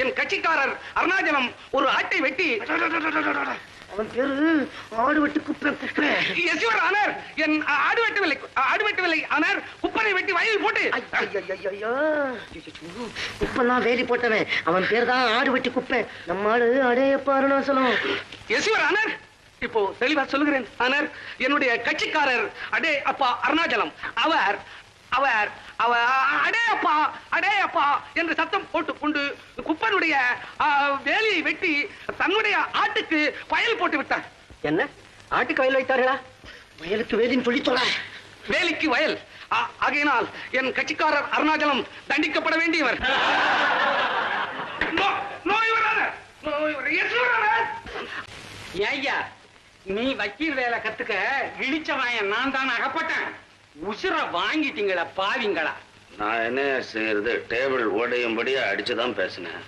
என் கட்சிக்காரர் அருணாச்சலம் ஒரு ஆட்டை வெட்டி அவன் பேரு ஆடு வெட்டு குப்பை குப்பை. யுவர் ஆனர், என் ஆடு வெட்டவில்லை ஆனர், குப்பனை வெட்டி வயலில் போட்டு. குப்பெல்லாம் வேலி போட்டவன் அவன் பேர் தான் ஆடு வெட்டி குப்பை. நம்ம ஆடு அடேயப்பா அருணாச்சலம். யுவர் ஆனர், இப்போ தெளிவா சொல்லுகிறேன் ஆனர், என்னுடைய கட்சிக்காரர் அடே அப்பா அருணாச்சலம் அவர் அவர் அடே அப்பா என்று சத்தம் போட்டுக் கொண்டு குப்பனுடைய வேலியை வெட்டி தன்னுடைய ஆட்டுக்கு வயல் போட்டு விட்டார். என்ன ஆட்டுக்கு வயல் வைத்தார்களா? வயலுக்கு வேலின்னு சொல்லி தொலை. வேலிக்கு வயல் ஆகையினால் என் கட்சிக்காரர் அருணாச்சலம் தண்டிக்கப்பட வேண்டியவர். ஐயா, நீ வக்கீல் வேலை கத்துக்க இழிச்ச வாயன் நான் தான் அகப்பட்டேன். உசுர வாங்கிட்டீங்களா பாவிங்களா? நான் என்ன செய்யறது? டேபிள் உடையும்படியா அடிச்சுதான் பேசினேன்.